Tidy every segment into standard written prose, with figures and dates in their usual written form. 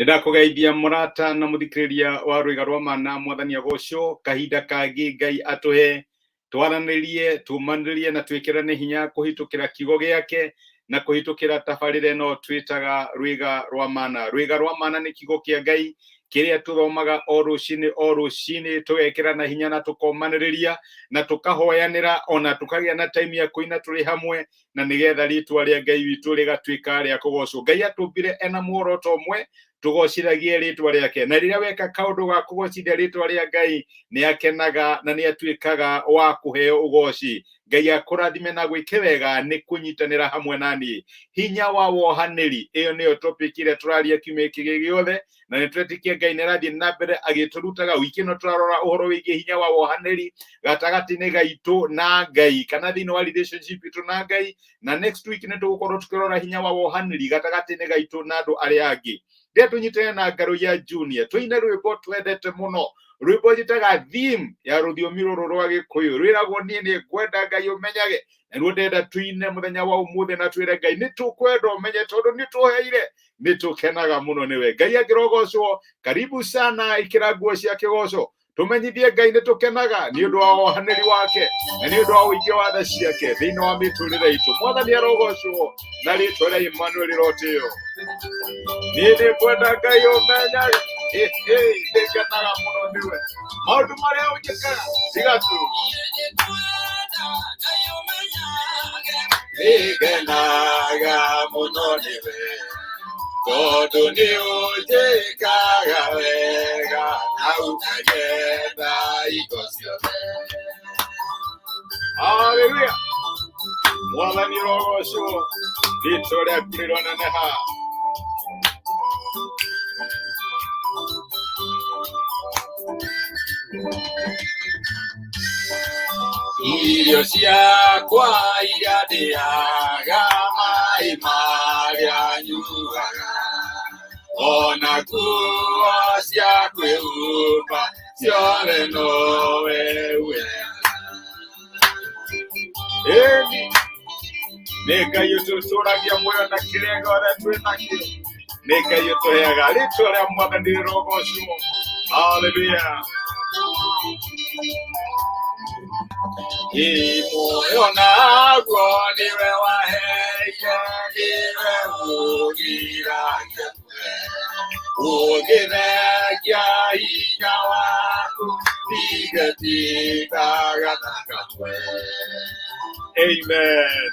Nĩndakũgeithia mũrata na mũthikĩrĩria wa Rũiga rwa Mana, Mwathani agocwo. Kahinda kangĩ Ngai atũhe twaranĩrie, tumanĩrĩrie na twĩkĩrane hinya kũhĩtũkĩra kiugo gĩake na kũhĩtũkĩra tabarĩra ĩno twĩtaga Rũiga rwa Mana. Rũiga rwa Mana nĩ kiugo kĩa Ngai kĩrĩa tũthomaga o rũcinĩ tũgekĩrana hinya na tũkomanĩrĩria na tũkahoyanĩra ona tũkagĩa na time ya kũina tũrĩ hamwe, na nĩgetha rĩtwa rĩa Ngai witũ rĩgatuĩka rĩa kũgocwo. Ngai atũmbire ena muoroto ũmwe, tũgocithagie rĩtwa rĩake, na rĩrĩa weka kaũndũ ga kũgocithia rĩtwa rĩa Ngai nĩ akenaga na nĩ atuĩkaga wa kũheo ũgoci. Ngai akũrathime na gwĩke wega nĩ kũnyitanĩra hamwe naniĩ. Hinya wa wohanĩri, ĩyo nĩyo topic ĩrĩa tũraria kiumia gĩkĩ gĩothe, na nĩ twetĩkia Ngai nĩ arathiĩ na mbere agĩtũrutaga. Wiki ĩno tũrarora ũhoro wĩgiĩ hinya wa wohanĩri gatagatĩ-inĩ gaitũ na Ngai, kana thĩinĩ wa relationship itũ na Ngai, na next week nĩ tũgũkorwo tukĩrora hinya wa wohanĩri gatagatĩ-inĩ gaitũ na andũ arĩa angĩ. Rĩrĩa tũnyitane na Ngaru ya Junior, tũine rwĩmbo twendete mũno, rwĩmbo njĩtaga theme ya rũthiomi rũrũ rwa Gĩkũyũ, rwĩragwo niĩ nĩ ngwenda Ngai ũmenyage. Na ruo ndenda tuine mũthenya wa ũmũthĩ na twĩre Ngai nĩ tũkwenda ũmenye tondũ nĩ tũheire, nĩ tũkenaga mũno nĩwe. Ngai angĩrogocwo, karibu sana, ikĩra nguo cia kĩgoco, tũmenyithie Ngai nĩ tũkenaga nĩ ũndũ wa wohanĩri wake na nĩ ũndũ wa ũingĩ wa tha ciake thĩinĩ wa mĩtũrĩre itũ. Mwathani arogocwo na rĩtwa rĩa Emmanuel rĩrotĩo. Niĩ nĩ ngwenda Ngai ũmenyage, nĩ ngenaga mũno nĩwe, maũndũ marĩa ũnjĩkaga tiga tu. Nĩ ngenaga mũno nĩwe tondũ nĩ ũnjĩkaga wega na ũkanyenda indo ciothe. Haleluya! Mwathani rogocwo, rĩtwa rĩaku rĩroneneha. Irio ciakwa igathiaga maĩ marĩa nyuaga, ona nguo cia kwĩhumba ciothe nowe wega. Ĩni nĩ Ngai ũtũtũragia muoyo na kĩrĩa gĩothe twĩ nakĩo, nĩ Ngai ũtũheaga. Rĩtwa rĩa Mwathani rĩrogocwo. Haleluya! Muoyo naguo niwe waheire, niwe ũgiragia ũgĩthekia hinya waku ndigetigaga na kamwe. Amen.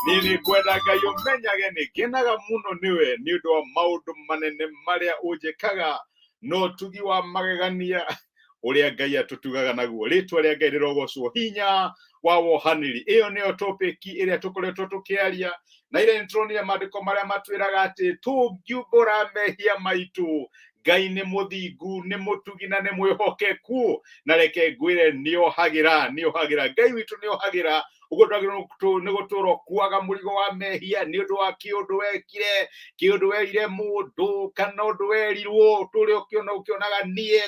Niĩ nĩ ngwenda Ngai ũmenyage, nĩ ngenaga mũno nĩwe nĩ ũndũ wa maũndũ manene marĩa ũnjĩkaga na ũtugi wa magegania ũrĩa Ngai atũtugaga naguo. Rĩtwa rĩa Ngai rĩrogocwo. Hinya wa wohanĩri, ĩyo nĩyo topic ĩrĩa tũkoretwo tũkĩaria, na ĩrĩa nĩtũronire maandĩko marĩa matwĩraga atĩ tũngiumbũra mehia maitũ, Ngai nĩ mũthingu, nĩ mũtugi na nĩ mwĩhokeku, na reke ngwĩre nĩohagĩra. Ngai witũ nĩohagĩra. Ũguo ndwagĩrĩirwo nĩ gũtũũra ũkuaga mũrigo wa mehia nĩ ũndũ wa kĩũndũ wekire, kĩũndũ werire mũndũ, kana ũndũ werirwo, ũtũũre ũkĩonaga niĩ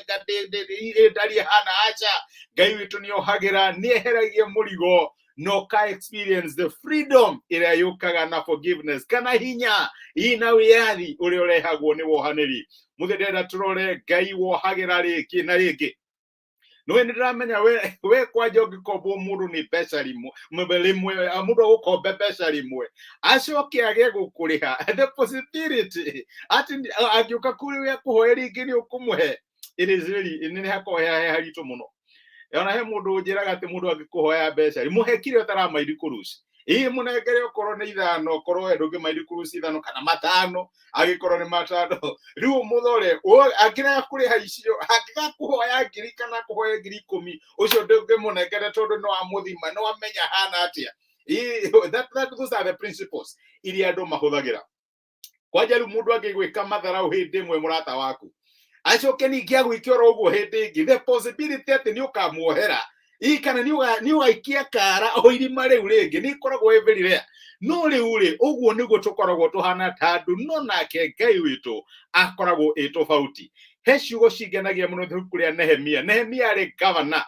ndariĩ hana. Aca, Ngai witũ nĩohagĩra, nĩeheragia mũrigo, no ka experience the freedom ĩrĩa yũkaga na forgiveness, kana hinya ina wĩyathi ũrĩa ũrehagwo nĩ wohanĩri. Mũthĩ ndĩrenda tũrore Ngai wohagĩra rĩngĩ na rĩngĩ. Nĩwe nĩndĩramenya we kwanja ũngĩkombwo mũndũ nĩ mbeca rimwe, mũndũ agũkombe mbeca rimwe acoke age gũkũrĩha, the possibility atĩ angĩũka kũrĩ we akũhoe rĩngĩ nĩ ũkũmũhe, it is really nĩ hakorwo haritũ mũno. Ona he mũndũ ũnjĩraga atĩ mũndũ angĩkũhoya mbeca mũhe kĩrĩa ũtaramairi kũruci, mũnengere okorwo nĩ 5, okorwo we ndũngĩmairi kũruci 5 kana 5, agĩkorwo nĩ 5, rĩu mũthore angĩrega kũrĩha icio, angĩgakũhoya 1,000 kana kũhoya 10,000, ũcio ndũngĩmũnengere tondũ no amũthima, no amenya hana atĩa. Those are the principles iria andũ mahũthagĩra. Kwanja rĩu mũndũ angĩgwĩka matharaũ hĩndĩ ĩmwe mũrata waku, acoke ningĩ agwĩke oro ũguo hĩndĩ ĩngĩ, the possibility atĩ nĩ ũkamuohera kana nĩ ũgaikia kara o irima rĩu rĩngĩ nĩ ikoragwo very rare. No rĩu rĩ, ũguo nĩguo tũkoragwo tũhana ta andũ, no nake Ngai witũ akoragwo tofauti. He ciugo cingenagia mũno ibuku rĩa Nehemia. Nehemia arĩ governor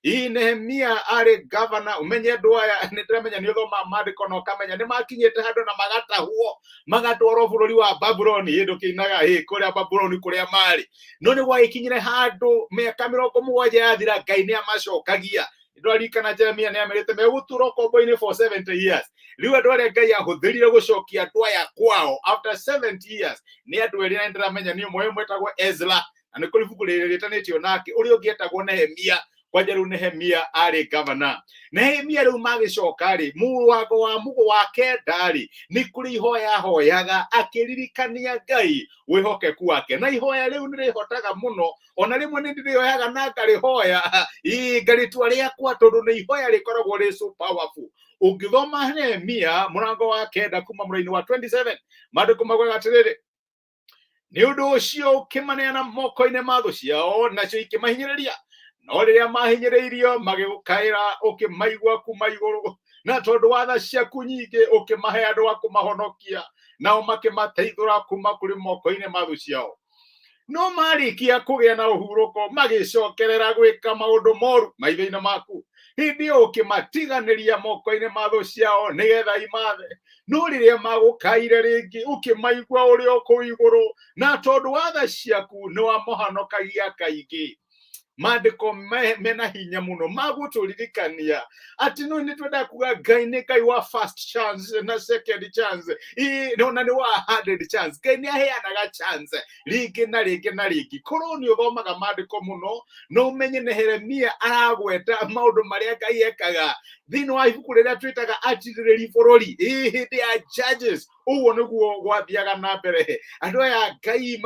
Nehemia arĩ governor. Umenye andũ aya nĩndĩramenya nĩ ũthoma maandĩko na ũkamenya nĩ makinyĩte handũ na magatahwo magatwarwo bũrũri wa Babuloni. Ndũkĩinaga kũrĩa Babuloni kũrĩa marĩ. No nĩ gwagĩkinyire handũ mĩaka 70 yathira, Ngai nĩamacokagia. Ndwarikana Jeremia nĩamerĩte megũtũũra ũkombo-inĩ for 70 years. Rĩu andũ arĩa Ngai ahũthĩrire gũcokia andũ aya kwao after 70 years nĩ andũ erĩ, na nĩndĩramenya nĩ ũmwe wetagwo Ezra, na nĩ kũrĩ ibuku rĩtanĩtio nake, ũrĩa ũngĩ etagwo Nehemia. Kwanja rĩu Nehemia arĩ governor. Nehemia rĩu magĩcoka rĩ, mũrango wa mũgo wa kenda rĩ, nĩ kũrĩ ihoya hoyaga akĩririkania Ngai wĩhokeku wake. Na ihoya rĩu nĩrĩhotaga mũno, ona rĩmwe nĩndĩrĩhoyaga na ngarĩhoya ngarĩtua rĩakwa, tondũ nĩ ihoya rĩkoragwo rĩ so powerful. Ũngĩthoma Nehemia mũrango wa kenda kuma mũraini wa 27, maandĩko maugaga atĩrĩrĩ: nĩ ũndũ ũcio ũkĩmaneana moko-inĩ ma thũ ciao, nacio ikĩmahinyĩrĩria. No rĩrĩa mahinyĩrĩirio magĩgũkaĩra, ũkĩmaigua kuma igũrũ, na tondũ wa tha ciaku nyingĩ ũkĩmahe andũ a kũmahonokia, nao makĩmateithũra kuma kũrĩ moko-inĩ ma thũ ciao. No marĩkia kũgĩa na ũhurũko magĩcokerera gwĩka maũndũ moru maitho-inĩ maku, hĩndĩ ĩyo ũkĩmatiganĩria moko-inĩ ma thũ ciao nĩgetha imathe. No rĩrĩa magũkaire rĩngĩ ũkĩmaigua ũrĩ o kũu igũrũ, na tondũ wa tha ciaku nĩwamũhonokagia kaingĩ. Maandĩko mena hinya mũno magũtũririkania atĩ no nĩtwendaga kuga Ngai nĩ Ngai wa first chance na second chance, na nĩ wa 100 chance. Ngai nĩ aheanaga chance rĩngĩ na rĩngĩ na rĩngĩ. Korwo nĩ ũthomaga maandĩko mũno no ũmenye Nehemia aragweta maũndũ marĩa Ngai ekaga thĩinĩ wa ibuku rĩrĩa twĩtaga atirĩrĩri bũrũri, hĩndĩ ya Judges. Ũguo nĩguo gwathiaga na mbere. Andũ aya Ngai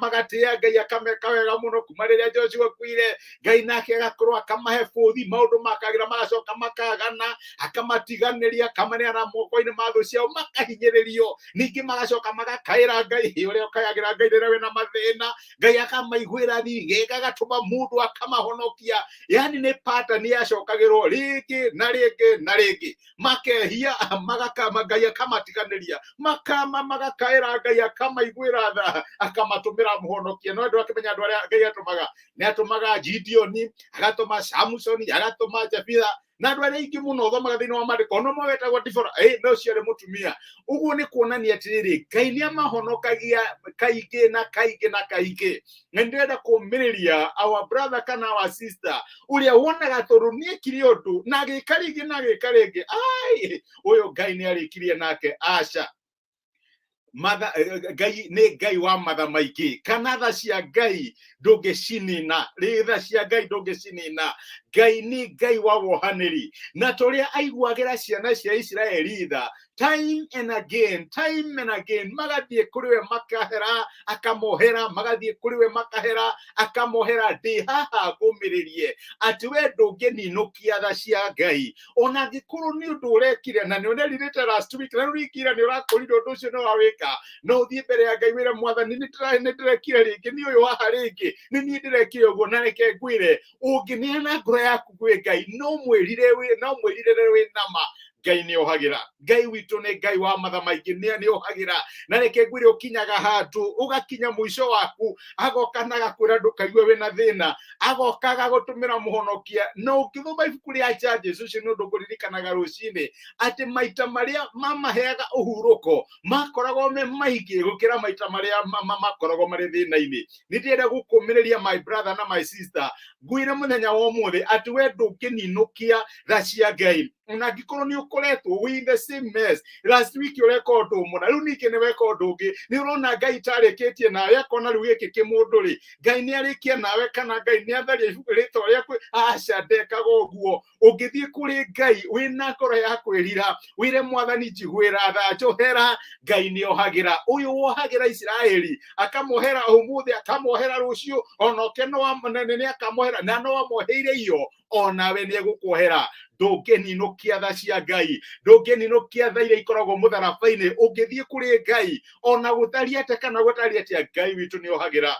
magatĩa Ngai akameka wega mũno kuma rĩrĩa Joshua akuire. Ngai nake agakorwo akamahe bũthi, maũndũ makagĩra magacoka makagana, akamatiganĩria, akamaneana moko-inĩ ma thũ ciao, makahinyĩrĩrio, ningĩ magacoka magakaĩra Ngai ũrĩa ũkayagĩra Ngai rĩrĩa wĩna mathĩna. Ngai akamaiguĩra thi, agatũma mũndũ akamahonokia. Yani nĩ pattern yacokagĩrwo rĩngĩ na rĩngĩ na rĩngĩ. Makehia magakama, Ngai akamatiganĩria, makama magakaĩra Ngai akamaiguĩra tha, akamatũmĩra mũhonokia. No andũ akĩmenya andũ arĩa Ngai atũmaga, nĩ atũmaga Gideoni, agatũma Samsoni, agatũma Jefitha, na andũ arĩa aingĩ mũno ũthomaga thĩinĩ wa maandĩko. Ona ũmwe wetagwo Dibora, no ũcio arĩ mũtumia. Ũguo nĩ kuonania atĩrĩrĩ, Ngai nĩamahonokagia kaingĩ na kaingĩ na kaingĩ. Na nĩndĩrenda kũũmĩrĩria our brother kana our sister ũrĩa wonaga tondũ nĩekire ũndũ na agĩka rĩngĩ na agĩka rĩngĩ, ũyũ Ngai nĩarĩkirie nake. Aca, Ngai nĩ Ngai wa matha maingĩ, kana tha cia Ngai ndũngĩcinina, tha cia Ngai ndũngĩcinina. Ngai nĩ Ngai wa wohanĩri, na tũrĩa aiguagĩra ciana cia Isiraeli tha time and again magathiĩ kũrĩ we makahera akamohera, magathiĩ kũrĩ we makahera akamohera. Ndĩ haha ngũmĩrĩrie atĩ we ndũngĩninũkia tha cia Ngai ona angĩkorwo nĩ ũndũ ũrekire, na nĩũnerirĩte last week, na rĩkire nĩ ũrakũrire ũndũ ũcio nĩ wawĩka. No ũthiĩ mbere ya Ngai wĩre Mwathani, nĩndĩrekire rĩngĩ, nĩ ũyũ haha rĩngĩ, nĩ niĩ ndĩrekire ũguo, na reke ngwĩre ũngĩneana ngoro yaku gwĩ Ngai, no mwĩrire wĩ nama, Ngai nĩ ohagĩra. Ngai witũ nĩ Ngai wa matha maingĩ, nĩ ohagĩra. Na reke ngwĩre ũkinyaga handũ ũgakinya mũico waku, agoka na agakwĩra ndũkaigue wĩna thĩna, agoka agagũtũmĩra mũhonokia. Na ũngĩthoma ibuku rĩa Judges, ũcio nĩ ũndũ ngũririkanaga rũcinĩ, atĩ maita marĩa mamaheaga ũhurũko makoragwo me maingĩ gũkĩra maita marĩa makoragwo marĩ thĩna-inĩ. Nĩndĩrenda gũkũũmĩrĩria my brother na my sister, ngwĩre mũthenya wa ũmũthĩ atĩ we ndũngĩninũkia tha cia Ngai. Ona angĩkorwo nĩ ũkoretwo we in the same mess, last week ũreka ũndũ mũna, rĩu ningĩ nĩ weka ũndũ ũngĩ, nĩ ũrona Ngai tarĩkĩtie nawe, akona rĩu gĩkĩ kĩmũndũ rĩ, Ngai nĩ arĩkia nawe, kana Ngai nĩ atharia ibuku rĩtwa rĩaku. Aca, ndekaga ũguo. Ũngĩthiĩ kũrĩ Ngai wĩna ngoro ya kwĩrira, wĩre Mwathani njiguĩra tha, njohera, Ngai nĩ ohagĩra. Ũyũ wohagĩra Isiraeli, akamohera ũmũthĩ, akamohera rũciũ, ona ũke nĩ akamohera, na no amoheire iyo, onawe nĩ egũkuohera. Ndũngĩninũkia tha cia Ngai, ndũngĩninũkia tha iria ikoragwo mũtharaba-inĩ. Ũngĩthiĩ kũrĩ Ngai ona gũtariĩ atĩa kana gũtariĩ atĩa, Ngai witũ nĩ ohagĩra.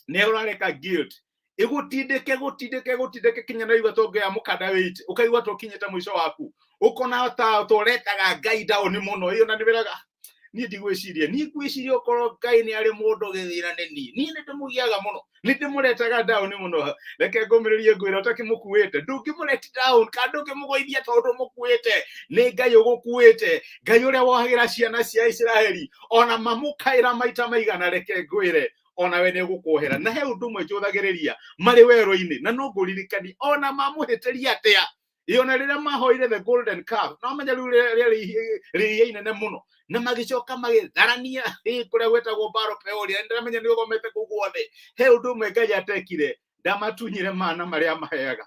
Nĩ ũrareka guilt igũtindĩke kinya na igua tongo ya mũkanda wĩite, ũkaigua tũkinyĩte mũico waku, ũkona ta ũretaga Ngai down mũno. Iyo na nĩwĩraga ni ndigwiciria ni ngwiciria okoro Ngai ni ari mundu githira ni ndimugiaga muno ni ndimuretaga down muno reke ngomiririe ngwira utakimukuite ndungimureti down kandu kimugoithia tondu mukuite ni Ngai ugukuite Ngai uria wohagira ciana cia Israeli ona mamukaira maita maigana reke ngwire ona we ni gukuhera na he undu mwe njuthagiriria mari wero-ini na no nguririkani ona mamuhitiria atia iona riria mahoire the golden calf no menya riria inene muno na magicoka magitharania kuria gwetagwo Baro Peoria ndiramenya ni uthomete kuu guothe he undu mwe Ngai atekire ndamatunyire mana maria maheaga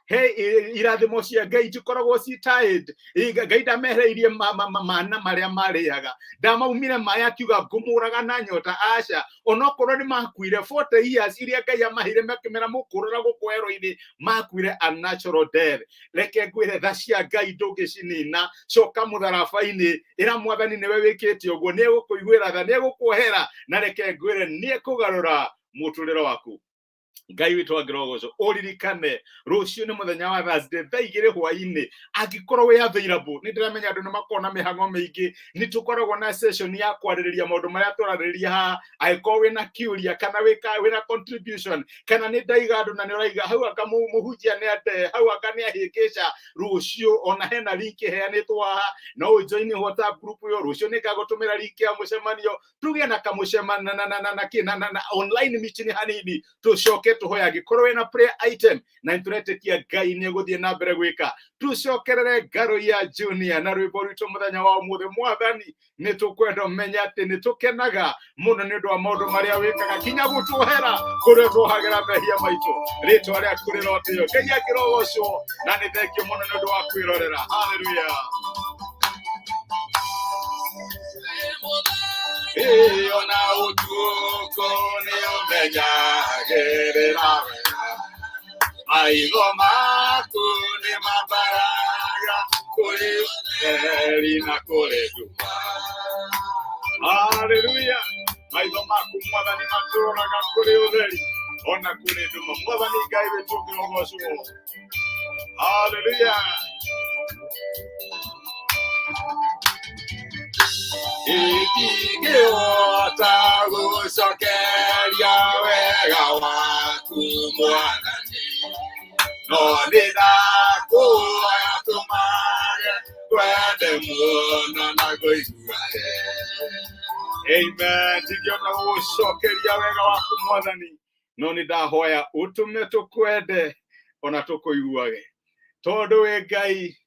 he irathimo cia Ngai tikoragwo cited Ngai ndamehereirie mana maria mariaga ndamaumire maya kiuga ngumuraga na nyota aca onokorwo ni makuire 40 years iria Ngai amahire makimera mukurura gukwero-ini makuire a natural death reke ngwire tha cia Ngai ndungicinina coka mutharaba-ini ira mwathani niwe wikite uguo ni gukuiguira tha ni gukuhera na reke ngwire ni kugarura muturiro waku Ngai witu agirogoco uririkane rucio ni muthenya wa Thursday thaigire hwa-ini angikorwo we available ni ndiramenya andu ni makona mihango mingi ni tukoragwo na session ya kwaririria maundu maria turaririria ha aikorwo wina kiuria kana wina contribution kana ni ndaiga andu na ni uraiga hau akamuhujia ni ate hau akani ahikica rucio ona hena link heanitwo haha no join WhatsApp group yo rucio ni kagutumira link ya mucemanio tugie na kamucemana na online meeting hanini tucoke tuhoya angikorwo na prayer item na nturetekia Ngai ni guthie na mbere gwika tucokerere Ngaro ya Junior na rwimbo rwitũ muthenya wa umuthi mwathani ni tukwenda menya ati ni tukenaga muno ni ndu wa maundu maria wikaga kinya gutuhera kuria twohagira mehia maitu ritwa ria kurirotio Ngai akirogocwo na ni thengio muno ni ndu wa kwirorera haleluya ona utuko ni umenyagirira maitho maku ni mabaraga kuri eri na kuri nduma haleluya maitho maku mwathani matũraga kuri utheri ona kuri nduma mwathani Ngai witu ngirogocwo haleluya Ikigota gucokeria wega waku mwathani no ndirakuoya tumage twende muno na guiguane amen ndigiota gucokeria wega waku mwathani no nindahoya utume tukwende ona tukuiguage tondu we Ngai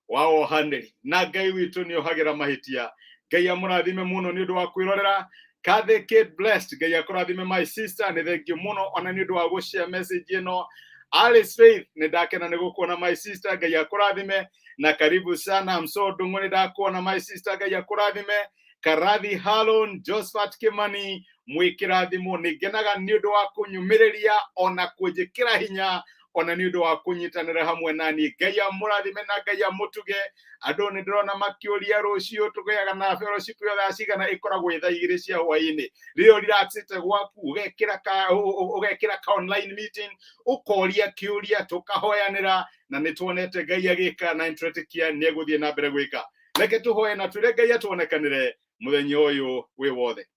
wa ohanĩri na Ngai witu ni ohagira mahitia Ngai amurathime muno ni ndu wa kwirorera Kathy Kate blessed Ngai akurathime my sister ni thengio muno ona ni ndu wa gushare message ino Alice Faith ni ndakena ni gukuona my sister Ngai akurathime na karibu sana Msodungu ni ndakuona my sister Ngai akurathime Karathi Halon Josephat Kimani mwikirathimo ni genaga ni ndu wa kunyumiriria ona kunjikira hinya ona ni ndu wa kunyitanira hamwe nani Ngai amurathime na Ngai amutuge andu ni ndirona makiuria rucio tugeaga na fellowship yo thacigana ikoragwo itha igiri cia hwa-ini rio relaxite gwaku ugekira ka online meeting ukoria kiuria tukahoyanira na nituonete Ngai agika na intretikia ni eguthie na mbere gwika reke tuhoye na twire Ngai atuonekanire muthenya uyu wi wothe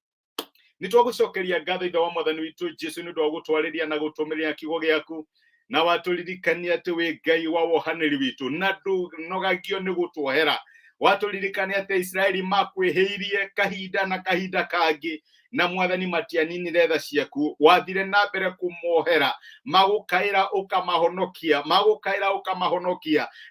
nitwagucokeria ngatho ithe wa mwathani witu Jesu ni ndu wa gutwariria na gutumiria kiugo giaku na waturirikania ati we Ngai wa wohanĩri witu na ndunogagio ni gutuohera waturirikania ati Israeli makwihĩirie kahinda na kahinda kangi na mwathani matianinire tha ciaku wathire na mbere kumohera magukaira ukamahonokia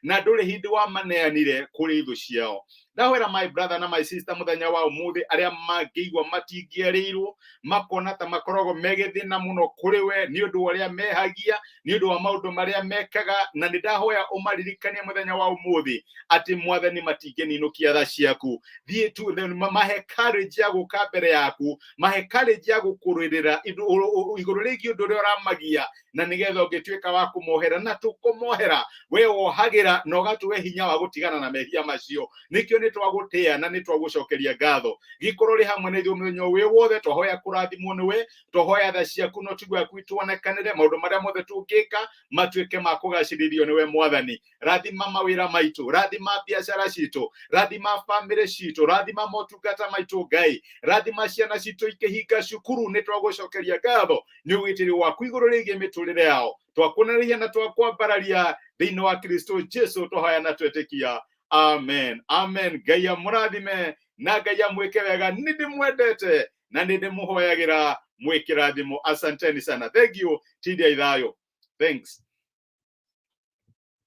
na nduri hindi wa maneanire kuri ithu ciao ndahwera my brother na my sister muthenya wa umuthi aria mangiigwa matingierirwo makona ta makorogo megethina muno kuri we ni undu waria mehagia ni undu wa maundu maria mekaga na nindahoya umaririkania muthenya wa umuthi ati mwathani matingeninukia tha ciaku thie tu mahe courage ya guka mbere yaku mahekale ja gukururira iguru rigi undu ria uramagia na nigetha ungituika wa kumohera na tukumohera we wohagira na ugatuwe hinya wa gutigana na mehia macio nikio ni twagutia na ni twagucokeria ngatho gikorwo ri hamwe na ithuĩ mũthenya ũyũ wothe twahoya kũrathimwo nĩwe twahoya tha ciaku no tigwa kwituonekanire maũndũ marĩa mothe tũngĩka matuĩke ma kũgacĩrithio nĩwe Mwathani. Rathima mawĩra maitũ, rathima biacara citũ, rathima bamĩrĩ citũ, rathima motungata maitũ Ngai, rathima ciana citũ ikĩhinga cukuru nĩ twagucokeria ngatho nĩ ũgitĩri waku igũrũ rĩgiĩ mĩtũrĩre yao twakunĩrĩria na twakwambararia thĩinĩ wa Kristo Jesu tũhoya na twetĩkia. Amen. Amen. Ngai amũrathime na Ngai amwĩke wega. Nĩ ndĩmwendete na nĩ ndĩmũhoyagĩra mwĩkĩrathimo. Asanteni sana. Thank you. Tidia Idhayo. Thanks.